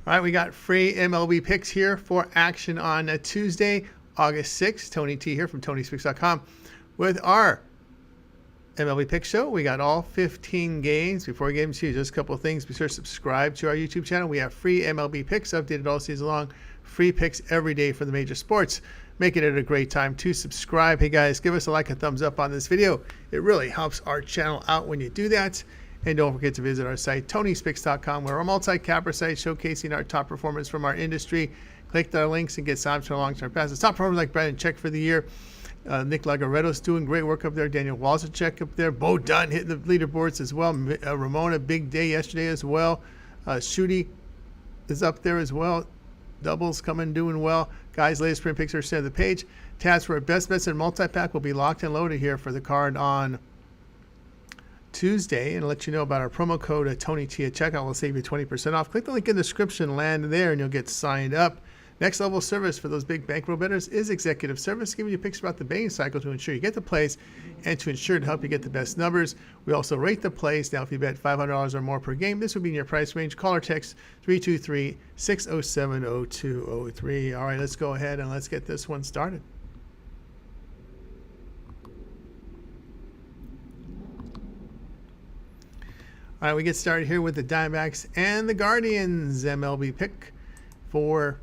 All right, we got free MLB picks here for action on a Tuesday, August 6th. Tony T here from TonySpeaks.com with our MLB Pick Show. We got all 15 games. Before we get into just a couple of things, be sure to subscribe to our YouTube channel. We have free MLB picks updated all season long. Free picks every day for the major sports. Making it a great time to subscribe. Hey guys, give us a like and thumbs up on this video. It really helps our channel out when you do that. And don't forget to visit our site, TonySpeaks.com. We're a multi-capper site showcasing our top performers from our industry. Click our links and get signed up for long-term passes. Top performers like Brandon Check for the year. Nick Lagaretto's doing great work up there. Daniel Walzachek up there. Bo Dunn hitting the leaderboards as well. Ramona, big day yesterday as well. Shooty is up there as well. Doubles coming, doing well. Guys, latest print picks are set of the page. Tabs for our best bets and multi-pack will be locked and loaded here for the card on Tuesday, and I'll let you know about our promo code at Tony T at checkout. Will save you 20% off. Click the link in the description, land there, and you'll get signed up. Next level service for those big bankroll bettors is executive service, giving you picks about the betting cycle to ensure you get the plays and to ensure to help you get the best numbers. We also rate the plays. Now, if you bet $500 or more per game, this would be in your price range. Call or text 323-607-0203. All right, let's go ahead and let's get this one started. All right, we get started here with the Diamondbacks and the Guardians MLB pick for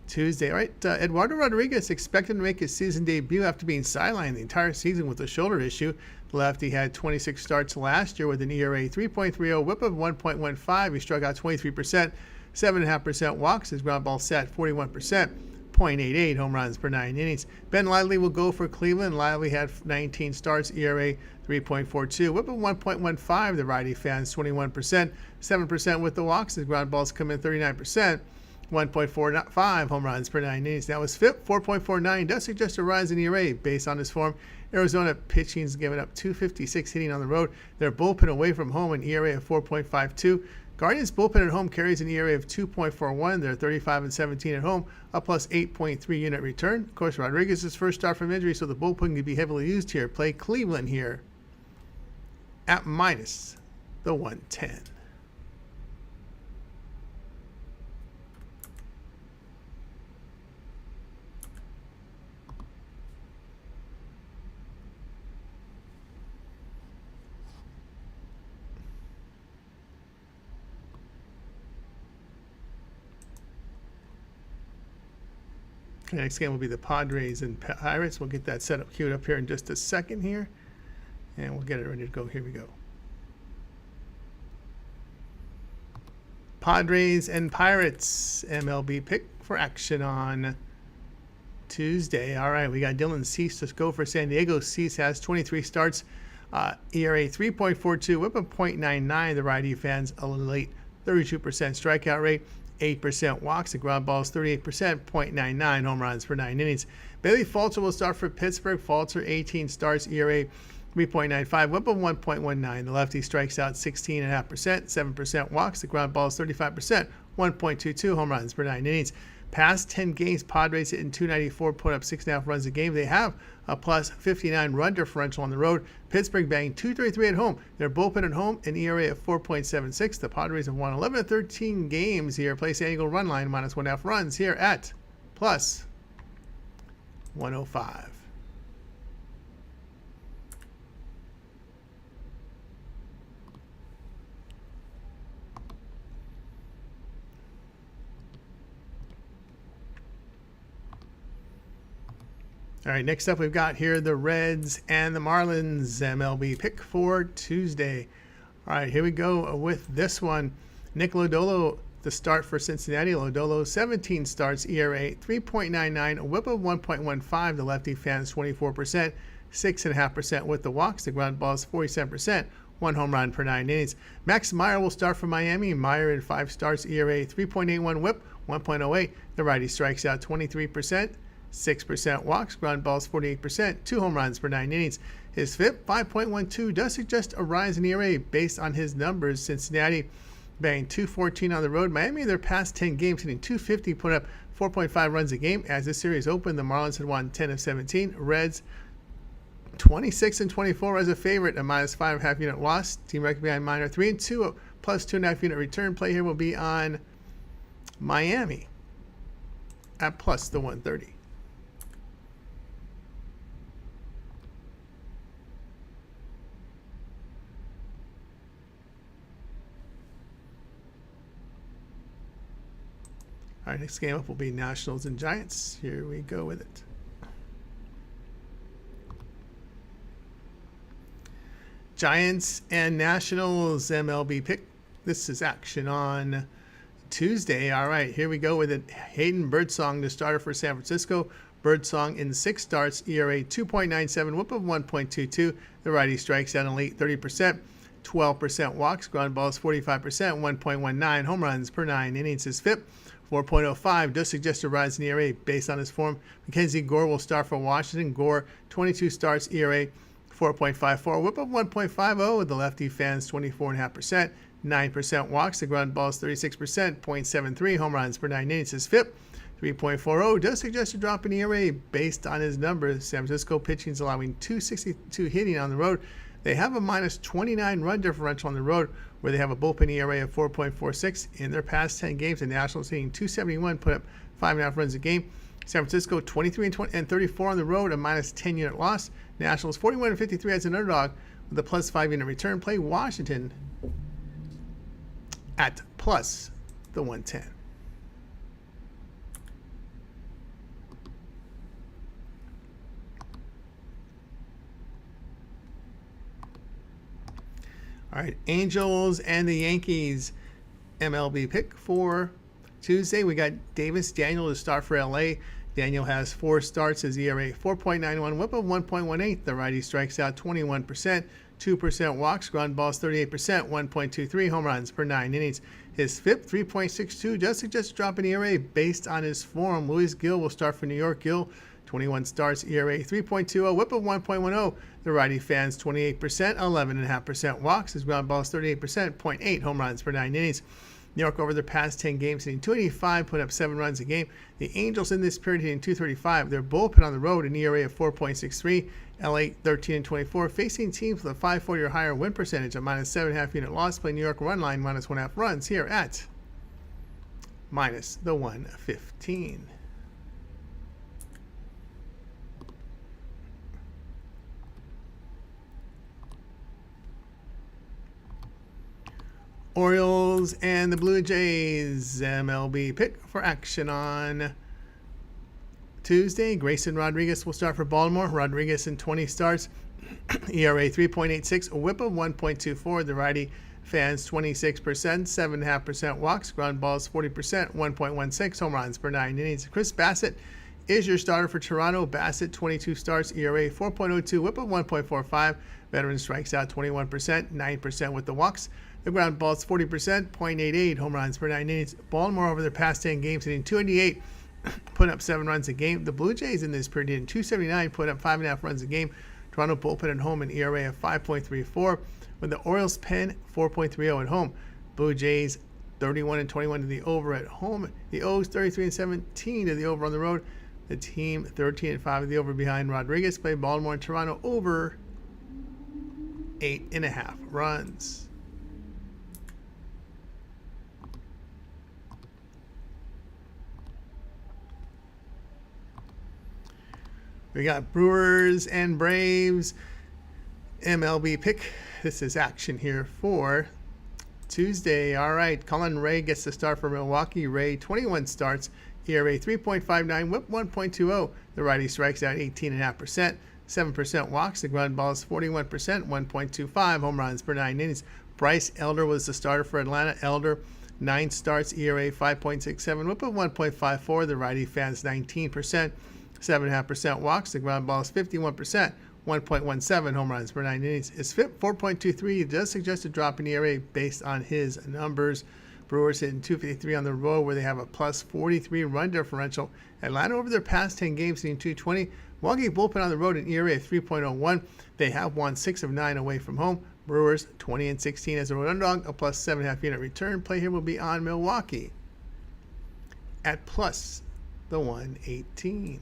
Tuesday. All right, Eduardo Rodriguez expected to make his season debut after being sidelined the entire season with a shoulder issue. The lefty had 26 starts last year with an ERA 3.30, whip of 1.15. He struck out 23%, 7.5% walks. His ground ball sat 41%. 0.88 home runs per 9 innings. Ben Lively will go for Cleveland. Lively had 19 starts, ERA 3.42, whip of 1.15. The righty fans 21%, 7% with the walks. His ground balls come in 39%, 1.45 home runs per 9 innings. That was FIP 4.49. Does suggest a rise in ERA based on his form. Arizona pitching's given up 256 hitting on the road. Their bullpen away from home an ERA of 4.52. Guardians bullpen at home carries an ERA of 2.41. They're 35-17 at home, a plus 8.3 unit return. Of course, Rodriguez's first start from injury, so the bullpen can be heavily used here. Play Cleveland here at minus the 110. The next game will be the Padres and Pirates. We'll get that set up, queued up here in just a second here. And we'll get it ready to go. Here we go. Padres and Pirates MLB pick for action on Tuesday. All right, we got Dylan Cease to go for San Diego. Cease has 23 starts, ERA 3.42, whip of 0.99. The righty fans a little late, 32% strikeout rate. 8% walks. The ground balls 38%, 0.99 home runs per 9 innings. Bailey Falter will start for Pittsburgh. Falter 18 starts, ERA 3.95, whip of 1.19. The lefty strikes out 16.5%, 7% walks. The ground balls 35%, 1.22 home runs per 9 innings. Past 10 games, Padres hitting 294, put up 6.5 runs a game. They have a plus 59 run differential on the road. Pittsburgh banging 233 at home. Their bullpen at home, an ERA of 4.76. The Padres have won 11 of 13 games here. Play San Diego run line minus 1.5 runs here at plus 105. All right, next up we've got here the Reds and the Marlins MLB pick for Tuesday. All right, here we go with this one. Nick Lodolo to start for Cincinnati. Lodolo 17 starts, ERA 3.99, a whip of 1.15. The lefty fans 24%, 6.5% with the walks. The ground balls 47%, 1 home run per 9 innings. Max Meyer will start for Miami. Meyer in 5 starts, ERA 3.81, whip 1.08. The righty strikes out 23%. 6% walks, ground balls 48%, 2 home runs per 9 innings. His FIP 5.12 does suggest a rise in ERA based on his numbers. Cincinnati banged 214 on the road. Miami, in their past 10 games, hitting 250, put up 4.5 runs a game. As this series opened, the Marlins had won 10 of 17. Reds 26-24 as a favorite, a minus 5.5 unit loss. Team record behind Minor 3-2, plus 2.5 unit return. Play here will be on Miami at plus the 130. All right, next game up will be Nationals and Giants. Here we go with it. Giants and Nationals MLB pick. This is action on Tuesday. All right, here we go with it. Hayden Birdsong, the starter for San Francisco. Birdsong in 6 starts, ERA 2.97, whip of 1.22. The righty strikes out an elite 30%, 12% walks, ground balls 45%, 1.19 home runs per 9 innings. His FIP 4.05 does suggest a rise in ERA based on his form. Mackenzie Gore will start for Washington. Gore 22 starts, ERA 4.54, whip of 1.50. The lefty fans 24.5%, 9% walks. The ground balls 36%, 0.73 home runs per 9 innings. His FIP 3.40 does suggest a drop in ERA based on his numbers. San Francisco pitching is allowing 262 hitting on the road. They have a minus 29 run differential on the road, where they have a bullpen ERA of 4.46. In their past 10 games, the Nationals hitting 271, put up 5.5 runs a game. San Francisco 23 and 34 on the road, a minus 10 unit loss. Nationals 41 and 53 as an underdog with a plus 5 unit return. Play Washington at plus the 110. All right, Angels and the Yankees MLB pick for Tuesday. We got Davis Daniel to start for LA. Daniel has 4 starts, his ERA 4.91, whip of 1.18. The righty strikes out 21%, 2% walks, ground balls 38%, 1.23 home runs per 9 innings. His FIP 3.62 does suggest a drop in ERA based on his form. Luis Gil will start for New York. Gil 21 starts, ERA 3.20, whip of 1.10. The righty fans 28%, 11.5% walks. His ground balls 38%, 0.8 home runs per 9 innings. New York over their past 10 games hitting 285, put up 7 runs a game. The Angels in this period hitting 235. Their bullpen on the road, an ERA of 4.63. LA 13 and 24, facing teams with a 540 or higher win percentage, a minus 7.5 unit loss. Play New York run line minus 1.5 runs here at minus the 115. Orioles and the Blue Jays MLB pick for action on Tuesday. Grayson Rodriguez will start for Baltimore. Rodriguez in 20 starts, ERA 3.86, a whip of 1.24. The righty fans 26%, 7.5% walks, ground balls 40%, 1.16 home runs per 9 innings. Chris Bassett is your starter for Toronto. Bassett 22 starts, ERA 4.02, whip of 1.45. Veteran strikes out 21%, 9% with the walks. The ground balls 40%, 0.88 home runs per 9 innings. Baltimore over their past 10 games hitting 288, put up 7 runs a game. The Blue Jays in this period hitting 279, put up 5.5 runs a game. Toronto bullpen at home, an ERA of 5.34. With the Orioles pen 4.30 at home. Blue Jays 31 and 21 to the over at home. The O's 33 and 17 to the over on the road. The team 13 and 5 to the over behind Rodriguez. Play Baltimore and Toronto over 8.5 runs. We got Brewers and Braves MLB pick. This is action here for Tuesday. All right, Colin Ray gets the start for Milwaukee. Ray 21 starts, ERA 3.59, whip 1.20. The righty strikes out 18.5%, 7% walks. The ground balls 41%, 1.25 home runs per 9 innings. Bryce Elder was the starter for Atlanta. Elder 9 starts, ERA 5.67, whip of 1.54. The righty fans 19%. 7.5% walks. The ground ball is 51%, 1.17 home runs per 9 innings. His FIP 4.23. It does suggest a drop in ERA based on his numbers. Brewers hitting 253 on the road, where they have a plus 43 run differential. Atlanta over their past 10 games hitting 220. Milwaukee bullpen on the road, an ERA of 3.01. They have won 6 of 9 away from home. Brewers 20 and 16 as a road underdog, a plus 7.5 unit return. Play here will be on Milwaukee at plus the 118.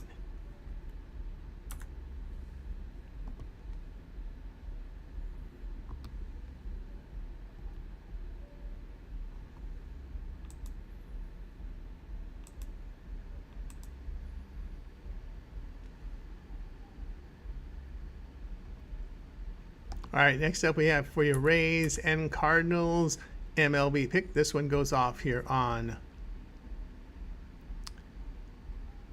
All right, next up we have for your Rays and Cardinals MLB pick. This one goes off here on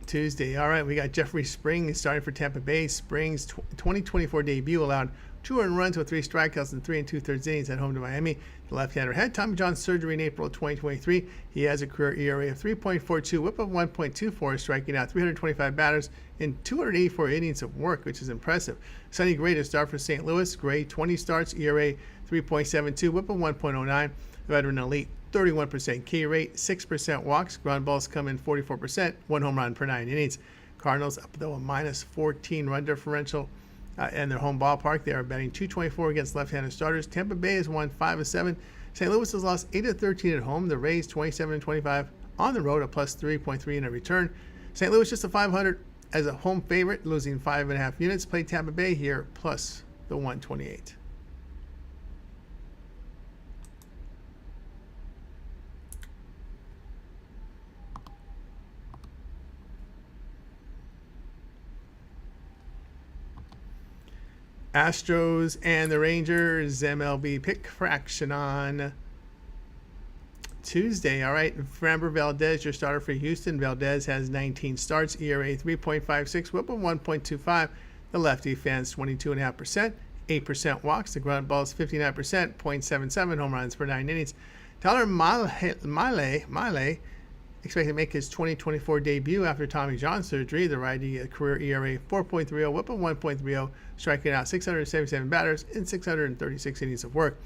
Tuesday. All right, we got Jeffrey Springs starting for Tampa Bay. Springs' 2024 debut allowed 2 earned runs with 3 strikeouts in 3 2/3 innings at home to Miami. The left-hander had Tommy John surgery in April of 2023. He has a career ERA of 3.42, whip of 1.24, striking out 325 batters in 284 innings of work, which is impressive. Sonny Gray to start for St. Louis. Gray, 20 starts, ERA 3.72, whip of 1.09. The veteran elite, 31% K rate, 6% walks. Ground balls come in 44%, 1 home run per 9 innings. Cardinals up though a minus 14 run differential. And their home ballpark, they are batting .224 against left-handed starters. Tampa Bay has won 5 of 7. St. Louis has lost 8 of 13 at home. The Rays 27 and 25 on the road, a plus 3.3 in a return. St. Louis just a 500 as a home favorite, losing 5.5 units. Played Tampa Bay here plus the 128. Astros and the Rangers MLB pick for action on Tuesday. All right, Framber Valdez, your starter for Houston. Valdez has 19 starts, ERA 3.56, whip of 1.25. The lefty fans 22.5%, 8% walks. The ground balls 59%, .77 home runs per 9 innings. Tyler Mahle expected to make his 2024 debut after Tommy John surgery. The righty career ERA 4.30, whip of 1.30, striking out 677 batters in 636 innings of work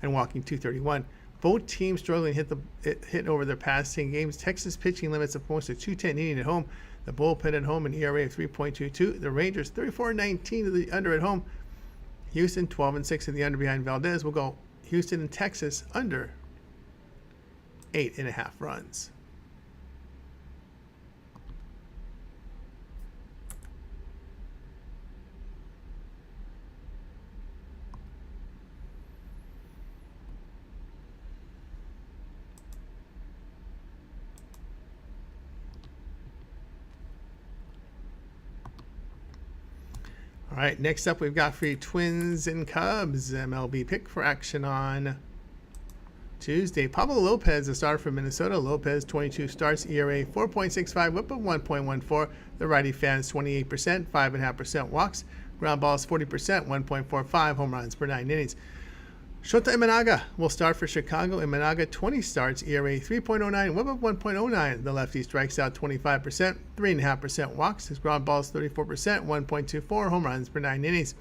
and walking 231. Both teams struggling hit over their past 10 games. Texas pitching limits opposed to 210 inning at home. The bullpen at home, an ERA of 3.22. The Rangers 34-19 to the under at home. Houston 12-6 to the under behind Valdez. We'll go Houston and Texas under 8.5 runs. All right, next up we've got for you Twins and Cubs MLB pick for action on Tuesday. Pablo Lopez, a starter from Minnesota. Lopez, 22 starts, ERA 4.65, whip of 1.14. The righty fans 28%, 5.5% walks. Ground balls 40%, 1.45 home runs per 9 innings. Shota Imanaga will start for Chicago. Imanaga, 20 starts, ERA 3.09, whip of 1.09. The lefty strikes out 25%, 3.5% walks. His ground balls 34%, 1.24 home runs per 9 innings.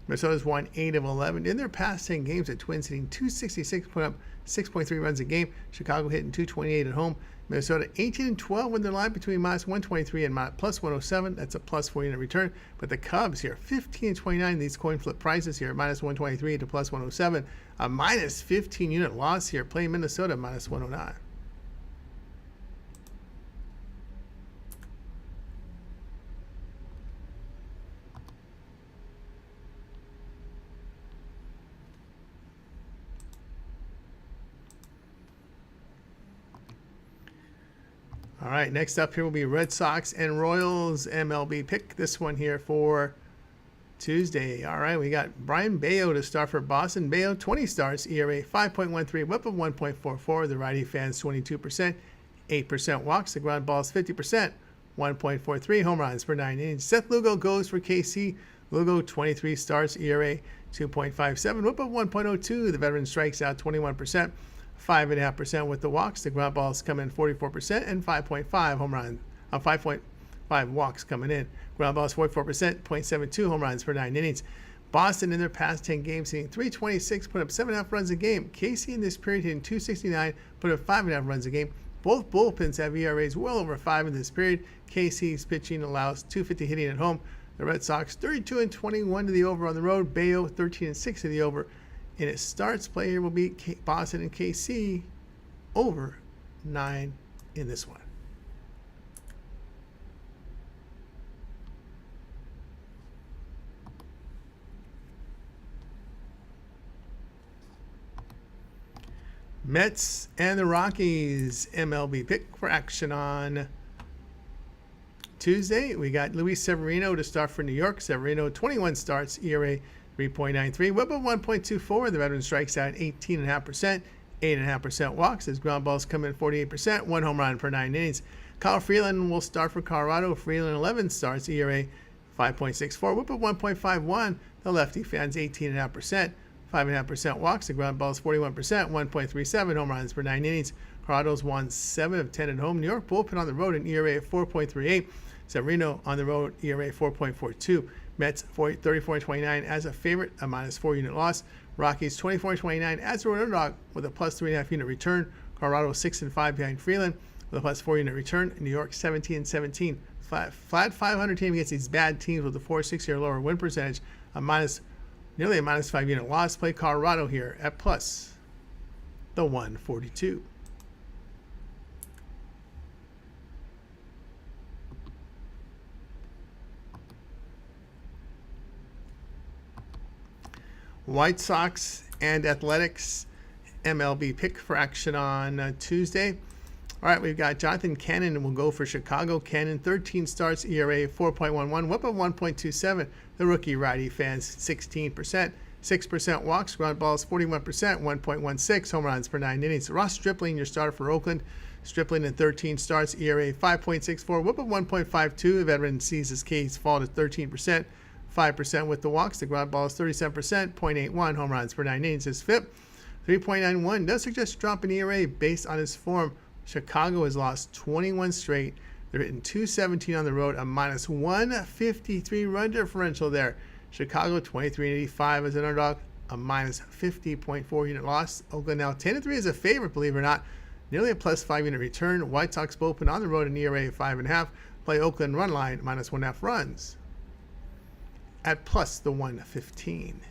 Minnesota's won 8 of 11 in their past 10 games. The Twins hitting .266, putting up 6.3 runs a game. Chicago hitting .228 at home. Minnesota 18-12 when they're live between minus 123 and plus 107. That's a plus 4 unit return. But the Cubs here 15-29. These coin flip prices here minus 123 to plus 107. A minus 15 unit loss here. Playing Minnesota minus 109. All right, next up here will be Red Sox and Royals MLB pick. This one here for Tuesday. All right, we got Brian Bayo to start for Boston. Bayo, 20 starts, ERA 5.13, whip of 1.44. The righty fans 22%, 8% walks. The ground balls 50%, 1.43 home runs per 9 innings. Seth Lugo goes for KC. Lugo, 23 starts, ERA 2.57, whip of 1.02. The veteran strikes out 21%. 5.5% with the walks. The ground balls come in 44% and 5.5 home runs. 5.5 walks coming in. Ground balls 44%, 0.72 home runs per 9 innings. Boston in their past 10 games hitting .326, put up 7.5 runs a game. KC in this period hitting .269, put up 5.5 runs a game. Both bullpens have ERAs well over 5 in this period. KC's pitching allows .250 hitting at home. The Red Sox 32-21 to the over on the road. Bayo 13-6 to the over. And it starts play here will be Boston and KC over 9 in this one. Mets and the Rockies MLB pick for action on Tuesday. We got Luis Severino to start for New York. Severino, 21 starts, ERA 3.93. Whip of 1.24. The veteran strikes out 18.5%. 8.5% walks as ground balls come in 48%. 1 home run per 9 innings. Kyle Freeland will start for Colorado. Freeland 11 starts. ERA 5.64. Whip of 1.51. The lefty fans 18.5%. 5.5% walks. The ground balls 41%. 1.37 home runs per 9 innings. Colorado's won 7 of 10 at home. New York bullpen on the road, an ERA of 4.38. Severino on the road, ERA 4.42. Mets 34.29 as a favorite, a -4 unit loss. Rockies 24.29 as a underdog with a +3.5 unit return. Colorado 6-5 behind Freeland with a +4 unit return. New York 17-17. Flat 500 team against these bad teams with a 4.60 or lower win percentage. Nearly a -5 unit loss. Play Colorado here at plus the 142. White Sox and Athletics MLB pick for action on Tuesday. All right, we've got Jonathan Cannon, and we'll go for Chicago. Cannon, 13 starts, ERA 4.11, whip of 1.27. The rookie righty fans, 16%. 6% walks, ground balls 41%, 1.16 home runs per 9 innings. Ross Stripling, your starter for Oakland. Stripling in 13 starts, ERA 5.64, whip of 1.52. The veteran sees his case fall to 13%. 5% with the walks. The ground ball is 37%, 0.81 home runs per 9 innings. His FIP, 3.91, does suggest a drop in ERA based on his form. Chicago has lost 21 straight. They're hitting .217 on the road, a -153 run differential there. Chicago 23.85 as an underdog, a -50.4 unit loss. Oakland now 10-3 as a favorite, believe it or not. Nearly a +5 unit return. White Sox bullpen on the road, an ERA of 5.5. Play Oakland run line, -1.5 runs at plus the 115.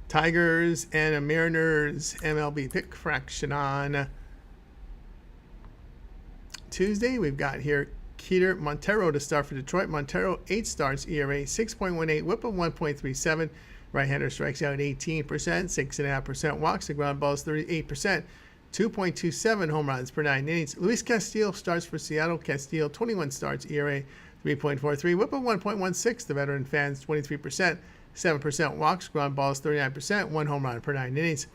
Tigers and Mariners MLB pick for action on Tuesday. We've got here Keter Montero to start for Detroit. Montero, 8 starts, ERA 6.18, whip of 1.37. Right-hander strikes out 18%, 6.5% walks. The ground ball is 38%, 2.27 home runs per 9 innings. Luis Castillo starts for Seattle. Castillo, 21 starts, ERA 3.43, whip of 1.16. The veteran fans, 23%, 7% walks. Ground ball is 39%, 1 home run per 9 innings.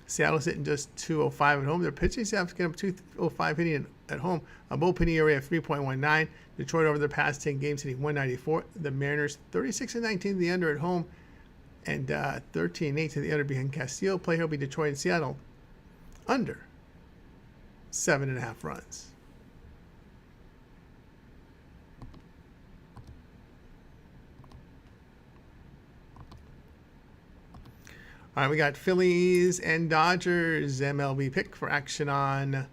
Seattle's hitting just .205 at home. Their pitching staff's getting up .205 hitting at home. A bullpen ERA of 3.19. Detroit over their past 10 games hitting .194. The Mariners 36-19 to the under at home, and 13-8 to the under behind Castillo. Play here will be Detroit and Seattle under 7.5 runs. All right, we got Phillies and Dodgers MLB pick for action on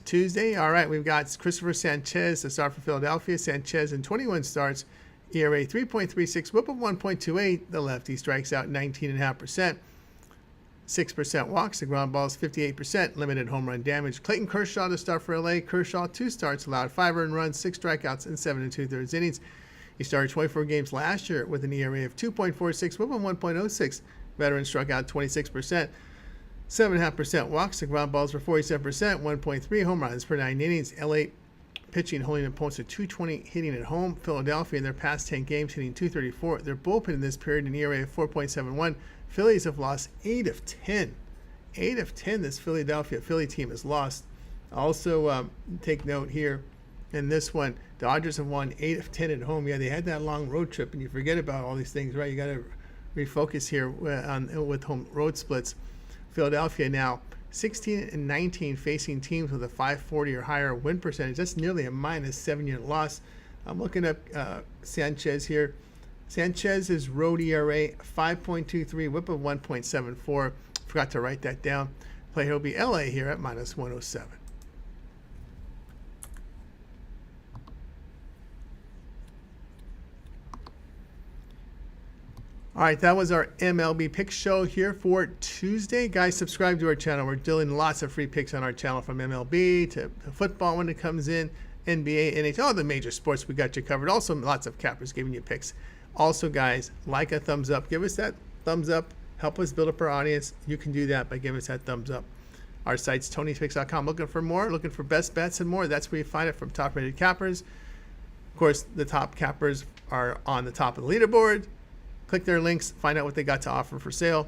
Tuesday. All right, we've got Christopher Sanchez to start for Philadelphia. Sanchez in 21 starts, ERA 3.36, whip of 1.28. The lefty strikes out 19.5%. 6% walks. The ground ball is 58%. Limited home run damage. Clayton Kershaw to start for LA. Kershaw, 2 starts, allowed 5 earned runs, 6 strikeouts, and 7 2/3 innings. He started 24 games last year with an ERA of 2.46, whip of 1.06. Veteran struck out 26%. 7.5% walks. The ground balls were 47%. 1.3 home runs per 9 innings. LA pitching holding opponents to 220 hitting at home. Philadelphia in their past 10 games hitting 234. Their bullpen in this period an ERA of 4.71. Phillies have lost 8 of 10. 8 of 10 this Philadelphia Philly team has lost. Also take note here in this one, Dodgers have won 8 of 10 at home. Yeah, they had that long road trip, and you forget about all these things, right? You got to refocus here with home road splits. Philadelphia now 16-19 facing teams with a 540 or higher win percentage. That's nearly a -7 unit loss. I'm looking up Sanchez here. Sanchez's road ERA 5.23, whip of 1.74. Forgot to write that down. Play he'll be LA here at -107. All right, that was our MLB pick show here for Tuesday. Guys, subscribe to our channel. We're doing lots of free picks on our channel, from MLB to football when it comes in, NBA, NHL, all the major sports. We got you covered. Also, lots of cappers giving you picks. Also, guys, like a thumbs up. Give us that thumbs up. help us build up our audience, you can do that by giving us that thumbs up. Our site's TonyPicks.com. Looking for more, looking for best bets and more. That's where you find it from top-rated cappers. Of course, the top cappers are on the top of the leaderboard. Click their links, find out what they got to offer for sale,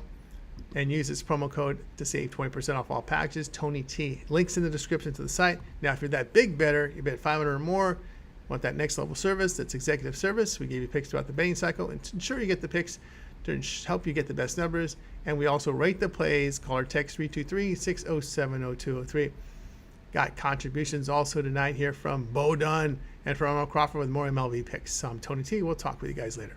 and use this promo code to save 20% off all packages. Tony T. Links in the description to the site. Now, if you're that big bettor, you bet 500 or more, want that next level service, that's executive service. We give you picks throughout the betting cycle and to ensure you get the picks to help you get the best numbers. And we also rate the plays. Call or text 323-607-0203. Got contributions also tonight here from Bo Dunn and from Earl Crawford with more MLB picks. I'm Tony T. We'll talk with you guys later.